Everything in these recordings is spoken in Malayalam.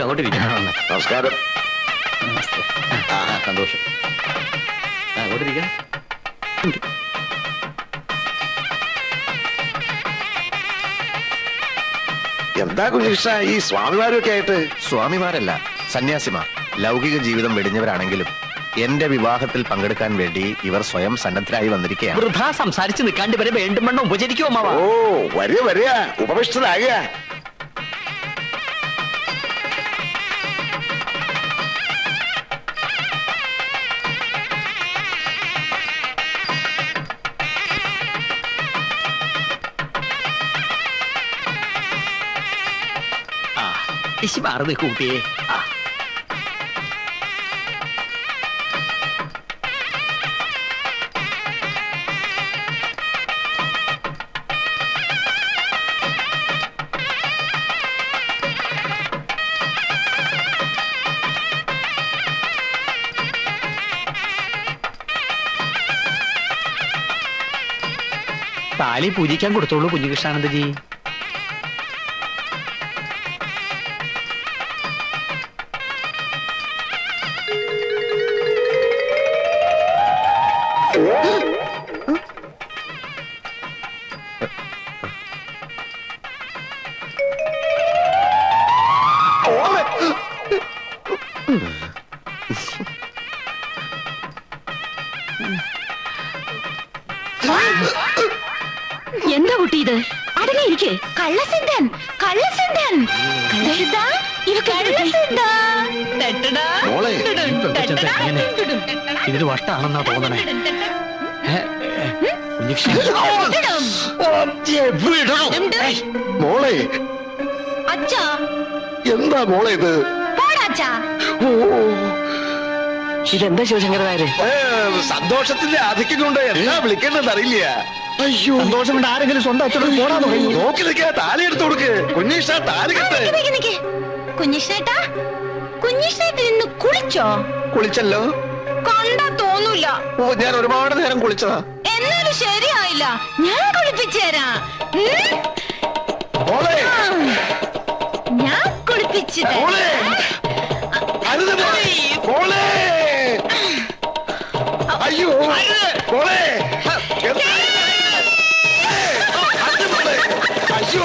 അങ്ങോട്ടിരിക്കാം. നമസ്കാരം. സന്തോഷം. അങ്ങോട്ടിരിക്കാം. എന്താ കുഞ്ഞികൃഷ്ണ ഈ സ്വാമിമാരൊക്കെ ആയിട്ട്? സ്വാമിമാരല്ല, സന്യാസിമാർ. ലൗകിക ജീവിതം വെടിഞ്ഞവരാണെങ്കിലും എന്റെ വിവാഹത്തിൽ പങ്കെടുക്കാൻ വേണ്ടി ഇവർ സ്വയം സന്നദ്ധരായി വന്നിരിക്കുകയാണ്. വൃഥാ സംസാരിച്ച് നിൽക്കാണ്ട് ഇവരെ വേണ്ടും വണ്ണം ഉപചരിക്കുമോ അമ്മാവ? ഓ വരിക വരിക, ഉപവിഷ്ടനാകുക. മാറുന്നേ കൂട്ടിയേ. താലി പൂജിക്കാൻ കൊടുത്തോളൂ കുഞ്ഞികൃഷ്ണാനന്ദജി. എന്താ കുട്ടി ഇത്? അടങ്ങിയിരിക്കെ. കള്ളസിദ്ധൻ, കള്ളസിദ്ധൻ, കള്ളസിദ്ധ, ഇതിന് വട്ടാണെന്നാ തോന്നണേ. മോളെ അച്ഛാ, എന്താ മോളെ ഇത്? ഇതെന്താ ശിവശങ്കരനായരെ? സന്തോഷത്തിന്റെ ആധിക്യം കൊണ്ട് എന്താ വിളിക്കേണ്ടത് അറിയില്ല. അയ്യോ, സന്തോഷം കൊണ്ട് ആരെങ്കിലും സ്വന്തം അച്ഛനോട് പോടാന്ന് പറയൂ. നോക്കി നിൽക്കാ, താലി എടുത്തു കൊടുക്ക്. കുഞ്ഞിഷ്ണ താലി കെട്ട്. കുഞ്ഞിഷ്ണേട്ടാ, കുഞ്ഞിഷ്ണേട്ടൻ ഇന്ന് കുളിച്ചോ? കുളിച്ചല്ലോ. കണ്ടാ തോന്നൂല. ഓ, ഞാൻ ഒരുപാട് നേരം കുളിച്ചതാ. എന്നാലും ശരിയായില്ല, ഞാൻ കുളിപ്പിച്ചു തരാം. മോളെ, ഞാൻ കുളിപ്പിച്ചു മോളെ, അരുത് മോളെ. മോളെ, അയ്യോ മോളെ, അയ്യോ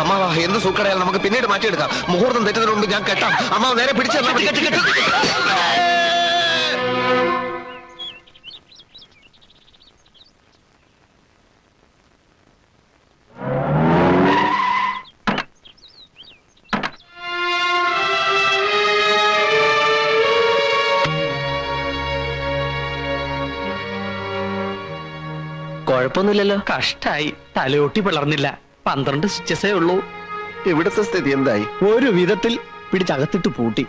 അമ്മാവ, എന്ത് സൂക്കടയാൽ നമുക്ക് പിന്നീട് മാറ്റിയെടുക്കാം. മുഹൂർത്തം തെറ്റുന്നതിന് മുമ്പ് ഞാൻ കെട്ടാം. അമ്മാവ നേരെ പിടിച്ചു. കുഴപ്പമൊന്നുമില്ലല്ലോ. കഷ്ടായി, തലയോട്ടി പിളർന്നില്ല. 12 സ്റ്റിച്ചസേ ഉള്ളൂ. ഇവിടുത്തെ സ്ഥിതി എന്തായി? ഒരു വിധത്തിൽ പിടിച്ചകത്തിട്ട് പൂട്ടി.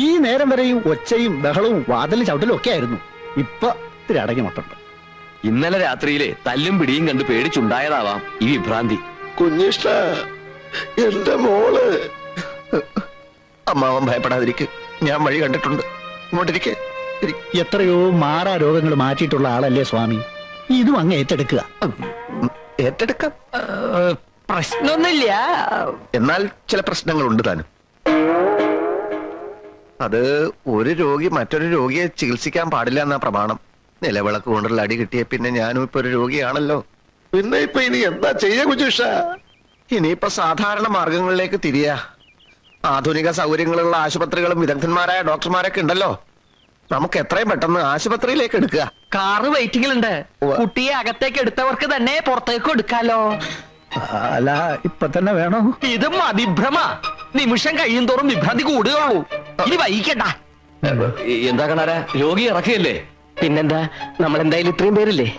ഈ നേരം വരെയും ഒച്ചയും ബഹളവും വാതിലും ചവിട്ടലും ഒക്കെ ആയിരുന്നു. ഇപ്പൊ ഇത്തിരി അടങ്ങി മട്ടുണ്ട്. ഇന്നലെ രാത്രിയിലെ തല്ലും പിടിയും കണ്ട് പേടിച്ചുണ്ടായതാവാം ഈ വിഭ്രാന്തി. കുഞ്ഞിഷ്ട, എന്റെ മോള്. അമ്മാവൻ ഭയപ്പെടാതിരിക്കും, ഞാൻ വഴി കണ്ടിട്ടുണ്ട്. ഇങ്ങോട്ടിരിക്കെ. എത്രയോ മാറാ രോഗങ്ങൾ മാറ്റിയിട്ടുള്ള ആളല്ലേ സ്വാമി. ഇതും അങ്ങ് ഏറ്റെടുക്കുക. ഏറ്റെടുക്കാം, പ്രശ്നമൊന്നുമില്ല. എന്നാൽ ചില പ്രശ്നങ്ങളുണ്ട് താനും. അത് ഒരു രോഗി മറ്റൊരു രോഗിയെ ചികിത്സിക്കാൻ പാടില്ല എന്നാ പ്രമാണം. നിലവിളക്ക് കൊണ്ടുള്ള അടി കിട്ടിയ പിന്നെ ഞാനും ഇപ്പൊ ഒരു രോഗിയാണല്ലോ. പിന്നെ ഇപ്പൊ ഇനി എന്താ ചെയ്യാ കുഞ്ഞിഷ്ട? ഇനിയിപ്പോ സാധാരണ മാർഗങ്ങളിലേക്ക് തിരിയാ. ആധുനിക സൗകര്യങ്ങളുള്ള ആശുപത്രികളും വിദഗ്ധന്മാരായ ഡോക്ടർമാരൊക്കെ ഉണ്ടല്ലോ. നമുക്ക് എത്രയും പെട്ടെന്ന് ആശുപത്രിയിലേക്ക് എടുക്കുക. കാറ് വെയിറ്റിംഗിലുണ്ട്. കുട്ടിയെ അകത്തേക്ക് എടുത്തവർക്ക് തന്നെ പുറത്തേക്ക് എടുക്കാലോ. അല്ല, ഇപ്പൊ തന്നെ വേണോ? ഇത് മതിഭ്രമ. നിമിഷം കഴിയും തോറും വിഭ്രാന്തി കൂടുകയുള്ളൂ. ഇനി വൈകിക്കണ്ട. എന്താ കണാര, രോഗി ഇറക്കിയല്ലേ? പിന്നെന്താ, നമ്മൾ എന്തായാലും ഇത്രയും പേരില്ലേ.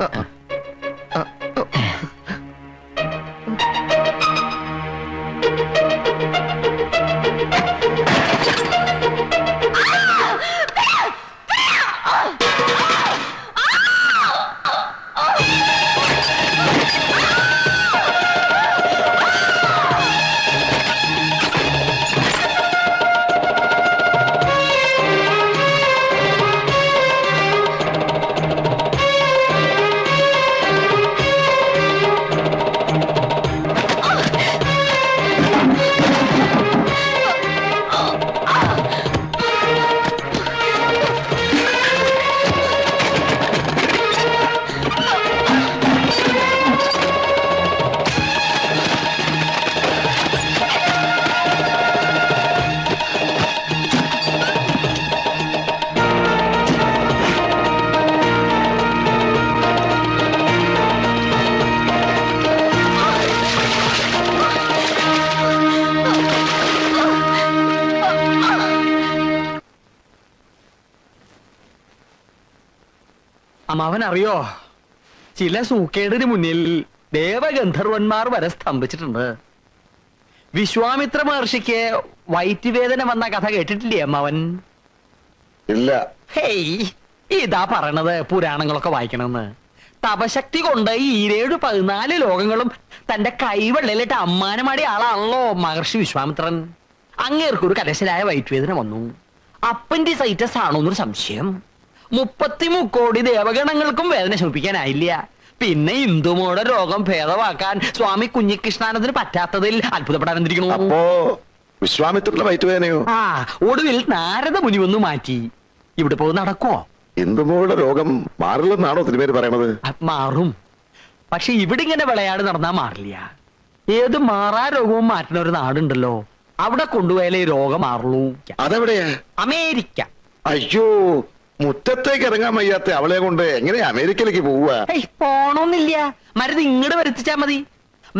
അമ്മാവൻ അറിയോ, ചില സൂക്കേടിന് മുന്നിൽ ദേവഗന്ധർവന്മാർ വരെ സ്തംഭിച്ചിട്ടുണ്ട്. വിശ്വാമിത്ര മഹർഷിക്ക് വയറ്റുവേദന വന്ന കഥ കേട്ടിട്ടില്ലേ അമ്മാവൻ? ഇല്ല. ഹേയ്, ഇതാ പറയണത് പുരാണങ്ങളൊക്കെ വായിക്കണമെന്ന്. തപശക്തി കൊണ്ട് ഈ 14 ലോകങ്ങളും തന്റെ കൈവെള്ളയിലിട്ട് അമ്മാനമാടിയ ആളാണല്ലോ മഹർഷി വിശ്വാമിത്രൻ. അങ്ങേർക്കൊരു കലശലായ വയറ്റുവേദന വന്നു. അപ്പൻഡിസൈറ്റസ് ആണോ എന്നൊരു സംശയം. 33 കോടി ദേവഗണങ്ങൾക്കും വേദന ശമിപ്പിക്കാനായില്ല. പിന്നെ ഇന്ദുമോടെ രോഗം ഭേദമാക്കാൻ സ്വാമി കുഞ്ഞികൃഷ്ണാനന്ദന് പറ്റാത്തതിൽ അത്ഭുതപ്പെടാനിരിക്കുന്നു. അപ്പോ വിശ്വാമിത്രന്റെ വയറ്റുവേദനയോ? ആ, ഒടുവിൽ നാരദ മുനി ഒന്ന് മാറ്റി. ഇവിടെ പോയി നടക്കോ? ഇന്ദുമോളുടെ രോഗം മാറില്ലെന്നാണോ തിരുമേനി പറയണത്? മാറും, പക്ഷെ ഇവിടെ ഇങ്ങനെ വിളയാട് നടന്നാ മാറില്ല. ഏത് മാറാ രോഗവും മാറ്റുന്ന ഒരു നാടുണ്ടല്ലോ, അവിടെ കൊണ്ടുപോയാലേ ഈ രോഗം മാറുള്ളൂ. അതെവിടെയാ? അമേരിക്ക. അയ്യോ, മുറ്റത്തേക്ക് ഇറങ്ങാൻ വയ്യാത്ത അവളെ കൊണ്ട് എങ്ങനെ അമേരിക്കയിലേക്ക് പോവുക? പോണോന്നില്ല, മരുന്ന് ഇങ്ങോട്ട് വരുത്തിച്ചാ മതി.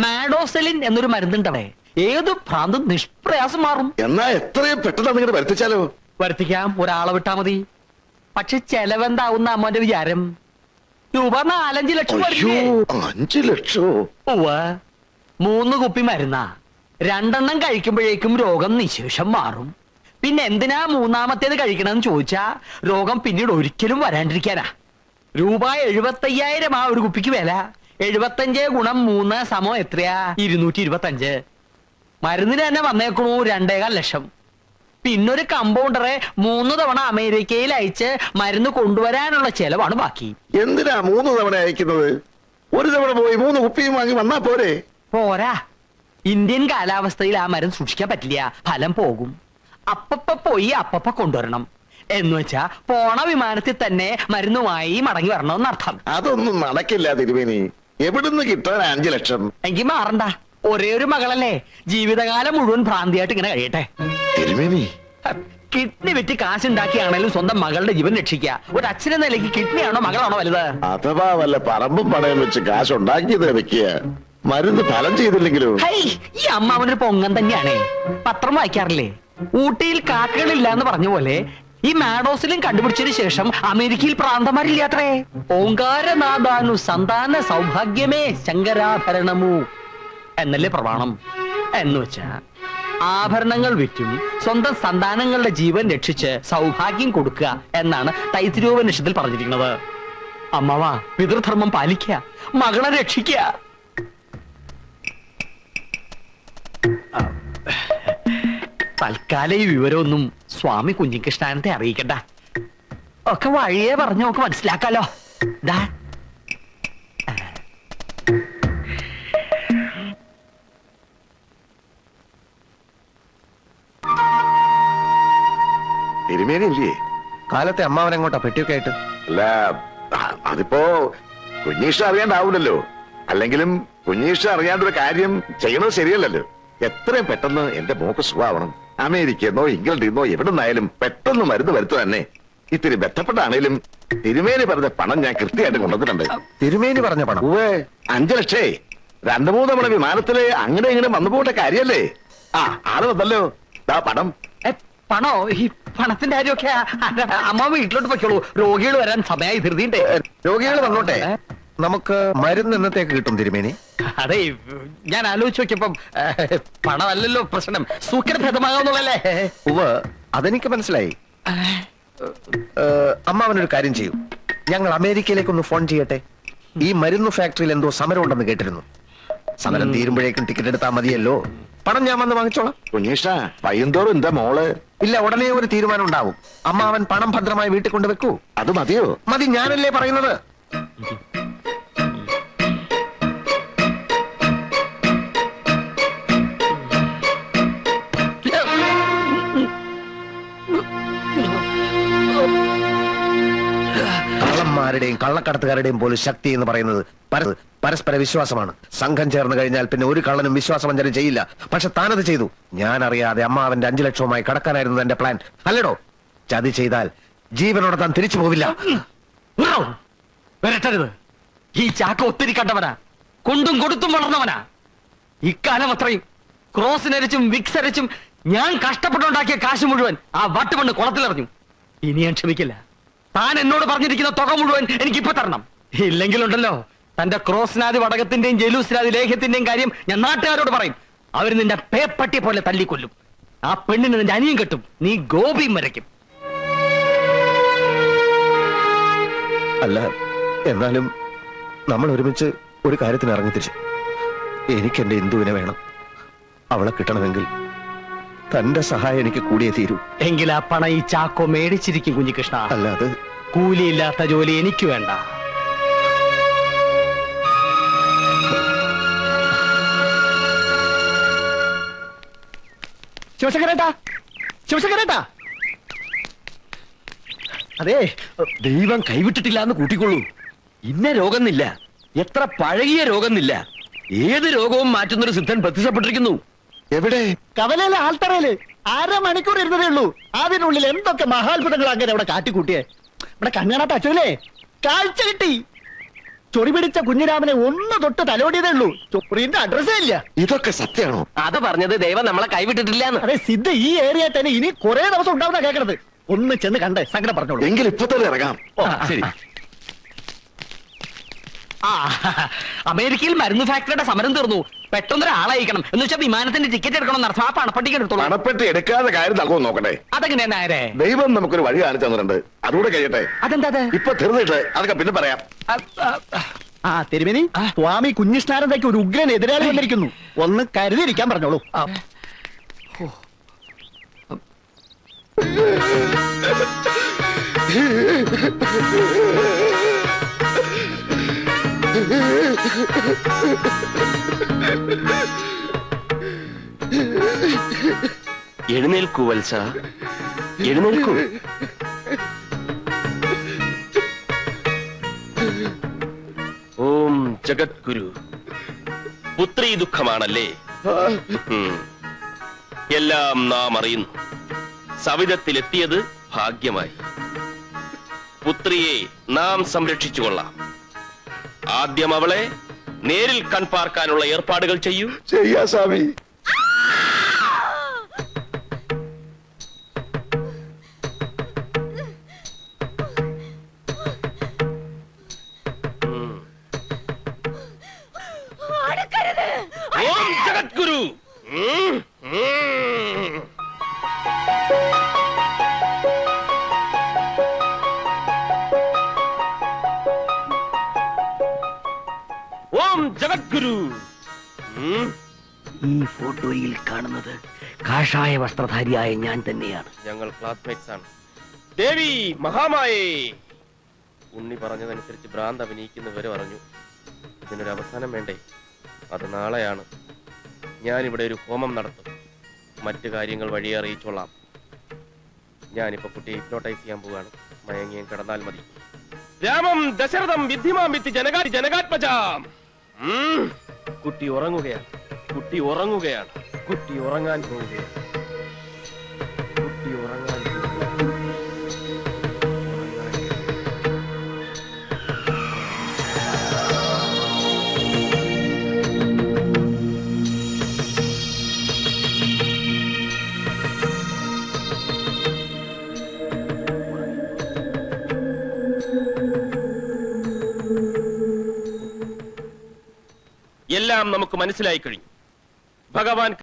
മാഡോസെലിൻ എന്നൊരു മരുന്നുണ്ടവിടെ. ഏത് ഭ്രാന്തും നിഷ്പ്രയാസം മാറും. എന്നാ എത്രയും പെട്ടെന്ന് അങ്ങോട്ട് വരുത്തിച്ചാലോ? വരുത്തിക്കാം, ഒരാളെ വിട്ടാ മതി. പക്ഷെ ചെലവെന്താവുന്ന അമ്മന്റെ വിചാരം? രൂപ 4-5 ലക്ഷം അയ്യോ, വരില്ലേ? 5 ലക്ഷോ? 3 കുപ്പി മരുന്നാ. 2 എണ്ണം കഴിക്കുമ്പോഴേക്കും രോഗം നിശേഷം മാറും. പിന്നെ എന്തിനാ 3-ാമത്തേത് കഴിക്കണമെന്ന് ചോദിച്ചാ രോഗം പിന്നീട് ഒരിക്കലും വരാണ്ടിരിക്കാനാ. രൂപ 75,000 ഒരു കുപ്പിക്ക് വില. 75 ഗുണം 3 സമം എത്രയാ? 225. മരുന്നിന് തന്നെ വന്നേക്കണു 2.25 ലക്ഷം. പിന്നൊരു കമ്പൗണ്ടറെ 3 തവണ അമേരിക്കയിൽ അയച്ച് മരുന്ന് കൊണ്ടുവരാനുള്ള ചെലവാണ് ബാക്കി. എന്തിനാ 3 തവണ അയക്കുന്നത്? ഒരു തവണ പോയി 3 കുപ്പിയും വാങ്ങി വന്നാ പോരെ? പോരാ, ഇന്ത്യൻ കാലാവസ്ഥയിൽ ആ മരുന്ന് സൂക്ഷിക്കാൻ പറ്റില്ല, ഫലം പോകും. അപ്പപ്പ പോയി അപ്പപ്പ കൊണ്ടുവരണം. എന്ന് വെച്ചാ പോണ വിമാനത്തിൽ തന്നെ മരുന്നുമായി മടങ്ങി വരണമെന്നർത്ഥം. അതൊന്നും നടക്കില്ല തിരുമേനി. എവിടുന്ന് കിട്ടാൻ 5 ലക്ഷം? എങ്കിൽ മാറണ്ട, ഒരേ ഒരു മകളല്ലേ, ജീവിതകാലം മുഴുവൻ ഭ്രാന്തിയായിട്ട് ഇങ്ങനെ കഴിയട്ടെ. തിരുമേനി, കിഡ്നി വെച്ച് കാശുണ്ടാക്കിയാണേലും സ്വന്തം മകളുടെ ജീവൻ രക്ഷിക്കുക. ഒരു അച്ഛനെ നിലയ്ക്ക് കിഡ്നിയാണോ മകളാണോ വലുത്? അഥവാ വല്ല പറമ്പും പണയം വെച്ച് കാശ് ഉണ്ടാക്കിയത് വെക്കുക, മരുന്ന് ഫലം ചെയ്തില്ലെങ്കിലോ? ഹൈ, ഈ അമ്മാവനൊരു പൊങ്ങൻ തന്നെയാണേ. പത്രം വായിക്കാറില്ലേ? ഊട്ടിയിൽ കാക്കകളില്ല എന്ന് പറഞ്ഞ പോലെ ഈ മാഡോസിലും കണ്ടുപിടിച്ചതിന് ശേഷം അമേരിക്കയിൽ പ്രാന്തമാരില്ലാത്രേ. ഓങ്കാരനാഥാനു സന്താന സൗഭാഗ്യമേ ശങ്കരാഭരണമു എന്നല്ലേ പ്രമാണം. എന്ന് വെച്ചാ ആഭരണങ്ങൾ വിറ്റും സ്വന്തം സന്താനങ്ങളുടെ ജീവൻ രക്ഷിച്ച് സൗഭാഗ്യം കൊടുക്കുക എന്നാണ് തൈത്തിരീയോപനിഷത്തിൽ പറഞ്ഞിരിക്കുന്നത്. അമ്മവാ, പിതൃധർമ്മം പാലിക്കുക, മകളെ രക്ഷിക്കുക. തൽക്കാലം ഈ വിവരമൊന്നും സ്വാമി കുഞ്ഞികൃഷ്ണാനത്തെ അറിയിക്കണ്ട. ഒക്കെ വഴിയെ പറഞ്ഞു നമുക്ക് മനസ്സിലാക്കാലോ. ദാ തിരുമേനി ഇല്ലേ? കാലത്തെ അമ്മാവൻ എങ്ങോട്ടാ പെട്ടിയൊക്കെ ആയിട്ട്? അല്ല, അതിപ്പോ കുഞ്ഞീഷ അറിയാണ്ടാവൂലല്ലോ. അല്ലെങ്കിലും കുഞ്ഞീഷ അറിയാണ്ട് ഒരു കാര്യം ചെയ്യണത് ശരിയല്ലല്ലോ. എത്രയും പെട്ടെന്ന് എന്റെ മോക്ക് സുഖാവണം. അമേരിക്കന്നോ ഇംഗ്ലണ്ടിന്നോ എവിടെ നിന്നായാലും പെട്ടെന്ന് മരുന്ന് വരുത്തു തന്നെ. ഇത്തിരി ബന്ധപ്പെട്ടാണേലും തിരുമേനി പറഞ്ഞ പണം ഞാൻ കൃത്യമായിട്ട് കൊണ്ടുവന്നിട്ടുണ്ട്. തിരുമേനി പറഞ്ഞ പണം? 5 ലക്ഷേ. 2-3 തവണ വിമാനത്തില് അങ്ങനെ ഇങ്ങനെ വന്നു പോകേണ്ട കാര്യല്ലേ? ആള് വന്നല്ലോ, ദാ പണം. പണോ? ഈ പണത്തിന്റെ കാര്യമൊക്കെ അമ്മ വീട്ടിലോട്ട് പൊയ്ക്കോളൂ. രോഗികൾ വരാൻ സമയമായി ധൃതിണ്ടേ. രോഗികൾ വന്നോട്ടെ. നമുക്ക് മരുന്ന് എന്നത്തേക്ക് കിട്ടും തിരുമേനി? അതെ, ഞാൻ ആലോചിച്ച് നോക്കിയപ്പം പണമല്ലല്ലോ പ്രശ്നം, സൂക്കരഭേദമാകാന്നുള്ളല്ലേ. അതെനിക്ക് മനസ്സിലായി. അമ്മാവനൊരു കാര്യം ചെയ്യൂ, ഞങ്ങൾ അമേരിക്കയിലേക്കൊന്ന് ഫോൺ ചെയ്യട്ടെ. ഈ മരുന്ന് ഫാക്ടറിയിൽ എന്തോ സമരം ഉണ്ടെന്ന് കേട്ടിരുന്നു. സമരം തീരുമ്പോഴേക്കും ടിക്കറ്റ് എടുത്താൽ മതിയല്ലോ. പണം ഞാൻ വന്ന് വാങ്ങിച്ചോളാം. കുഞ്ഞീഷ, പയ്യന്തോറും എന്താ മോള്? ഇല്ല, ഉടനെ ഒരു തീരുമാനം ഉണ്ടാവും. അമ്മാവൻ പണം ഭദ്രമായി വീട്ടിൽ കൊണ്ട് വെക്കൂ. അത് മതിയോ? മതി, ഞാനല്ലേ പറയുന്നത്. കള്ളന്മാരുടെയും കള്ളക്കടത്തുകാരുടെയും പോലും ശക്തി എന്ന് പറയുന്നത് പരസ്പര വിശ്വാസമാണ്. സംഘം ചേർന്ന് കഴിഞ്ഞാൽ പിന്നെ ഒരു കള്ളനും വിശ്വാസവഞ്ചന ചെയ്യില്ല. പക്ഷെ താനത് ചെയ്തു. ഞാൻ അറിയാതെ അമ്മാവന്റെ 5 ലക്ഷവുമായി കടക്കാനായിരുന്നു എന്റെ പ്ലാൻ, അല്ലടോ? ചതി ചെയ്താൽ ജീവനോടെ താൻ തിരിച്ചു പോവില്ല. വരട്ടരുത്. ഈ ചാക്ക ഒത്തിരി കണ്ടവനാ, കൊണ്ടും കൊടുത്തും വളർന്നവനാ. ഇക്കാലം അത്രയും ക്രോസിനരച്ചും വിക്സ് അരച്ചും ഞാൻ കഷ്ടപ്പെട്ടുണ്ടാക്കിയ കാശ് മുഴുവൻ ആ വട്ടുപണ്ട് കുളത്തിലെറിഞ്ഞു. ഇനി ഞാൻ ക്ഷമിക്കില്ല. താൻ എന്നോട് പറഞ്ഞിരിക്കുന്ന തുക മുഴുവൻ എനിക്കിപ്പോ തരണം. ഇല്ലെങ്കിലുണ്ടല്ലോ തന്റെ ക്രോസ്നാദി വടകത്തിന്റെയും ജലൂസ്നാദി ലേഖ്യത്തിന്റെയും കാര്യം ഞാൻ നാട്ടുകാരോട് പറയും. അവർ നിന്റെ പേപ്പട്ടി പോലെ തല്ലിക്കൊല്ലും. ആ പെണ്ണിന് നിന്റെ അനിയും കെട്ടും, നീ ഗോപിയും വരയ്ക്കും. അല്ല, എന്നാലും നമ്മൾ ഒരുമിച്ച് ഒരു കാര്യത്തിന് ഇറങ്ങി തിരിച്ചു. എനിക്ക് എന്റെ ഇന്ദുവിനെ വേണം. അവളെ കിട്ടണമെങ്കിൽ തന്റെ സഹായം എനിക്ക് കൂടിയേ തീരൂ. എങ്കിൽ ആ പണം ഈ ചാക്കോ മേടിച്ചിരിക്കും കുഞ്ഞികൃഷ്ണ. അല്ലാതെ കൂലിയില്ലാത്ത ജോലി എനിക്ക് വേണ്ട. ശിവശങ്കരേട്ടാ, ശിവശങ്കരേട്ടാ, അതെ, ദൈവം കൈവിട്ടിട്ടില്ല എന്ന് കൂട്ടിക്കൊള്ളൂ. ഇന്ന രോഗമെന്നില്ല, എത്ര പഴകിയ രോഗമെന്നില്ല, ഏത് രോഗവും മാറ്റുന്നൊരു സിദ്ധൻ പ്രത്യക്ഷപ്പെട്ടിരിക്കുന്നു. എവിടെ? കവലയിലെ ആൾത്തറയില് 1/2 മണിക്കൂർ ഇരുന്നതേ ഉള്ളൂ. അതിനുള്ളിൽ എന്തൊക്കെ മഹാത്ഭുതങ്ങൾ അങ്ങനെ അവിടെ കാട്ടിക്കൂട്ടിയേ. ഇവിടെ കണ്ണാണാത്ത അച്ഛനല്ലേ കാഴ്ച കിട്ടി. ചൊറി പിടിച്ച കുഞ്ഞിരാമനെ ഒന്ന് തൊട്ട് തലോടിയതേ ഉള്ളൂ. ചൊറിന്റെ അഡ്രസ്സേ ഇല്ല. ഇതൊക്കെ സത്യമാണോ? അത് പറഞ്ഞത് ദൈവം നമ്മളെ കൈവിട്ടിട്ടില്ല. അതെ, സിദ്ധ ഈ ഏരിയ തന്നെ ഇനി കുറെ ദിവസം ഉണ്ടാവുന്ന കേൾക്കണത്. ഒന്ന് ചെന്ന് കണ്ട് സങ്കടം പറഞ്ഞോളൂ. എങ്കിൽ ഇപ്പൊ തന്നെ ഇറങ്ങാം. ശരി. ആ, അമേരിക്കയിൽ മരുന്ന് ഫാക്ടറിയുടെ സമരം തീർന്നു. പെട്ടെന്നൊരാളയക്കണം എന്ന് വെച്ചാൽ വിമാനത്തിന്റെ ടിക്കറ്റ് എടുക്കണം എന്നർത്ഥം. ആ പണപ്പെട്ടിക്ക് എടുത്തോളൂ. പണപ്പെട്ടി എടുക്കാതെ കാര്യം നടക്കുമെന്ന് നോക്കട്ടെ. അതെങ്ങനെയാ നേരെ? ദൈവം നമുക്കൊരു വഴി കാണിച്ചു തന്നിട്ടുണ്ട്. അതുകൂടെ കഴിയട്ടെ. അതെന്താ അത്? ഇപ്പൊ തീർന്നിട്ട് അതൊക്കെ പിന്നെ പറയാം. ആ തിരുമേനി, സ്വാമി കുഞ്ഞിഷ്ണാനന്ദയ്ക്ക് ഒരു ഉഗ്രൻ എതിരാളി വന്നിരിക്കുന്നു. ഒന്ന് കരുതിയിരിക്കാൻ പറഞ്ഞോളൂ. എഴുന്നേൽക്കൂ വത്സ, എഴുന്നേൽക്കൂ. ഓം ജഗദ്ഗുരു. പുത്രീ ദുഃഖമാണല്ലേ? എല്ലാം നാം അറിയുന്നു. സവിധത്തിലെത്തിയത് ഭാഗ്യമായി. പുത്രിയെ നാം സംരക്ഷിച്ചുകൊള്ളാം. ആദ്യം അവളെ നേരിൽ കൺപാർക്കാനുള്ള ഏർപ്പാടുകൾ ചെയ്യൂ. ചെയ്യാ സ്വാമി. ഓം ജഗദ്ഗുരു. ഓം ജഗദ്ഗുരു. ഈ ഫോട്ടോയിൽ കാണുന്നത് കാഷായ വസ്ത്രധാരിയായ ഞാൻ തന്നെയാണ്. ഞങ്ങൾ ക്ലാസ്മേറ്റ്സ് ആണ്. ദേവി മഹാമായേ. ഉണ്ണി പറഞ്ഞതനുസരിച്ച് ഭ്രാന്ത് അഭിനയിക്കുന്നവരെ പറഞ്ഞു. ഇതിനൊരു അവസാനം വേണ്ടേ? അത് നാളെയാണ്. ഞാനിവിടെ ഒരു ഹോമം നടത്തും. മറ്റു കാര്യങ്ങൾ വഴിയെ അറിയിച്ചോളാം. ഞാനിപ്പോ കുട്ടിയെ ഹിപ്നോട്ടൈസ് ചെയ്യാൻ പോവാണ്. മയങ്ങിയും കിടന്നാൽ മതി. രാമം ദശരഥം വിദ്ധിമാം വിത്തി ജനകാത്മജാം. കുട്ടി ഉറങ്ങുകയാണ്. കുട്ടി ഉറങ്ങുകയാണ്. കുട്ടി ഉറങ്ങാൻ പോവുകയാണ്. കുട്ടി ഉറങ്ങാൻ പോവുകയാണ്. എല്ലാം നമുക്ക് മനസ്സിലായി കഴിഞ്ഞു. ഭഗവാൻ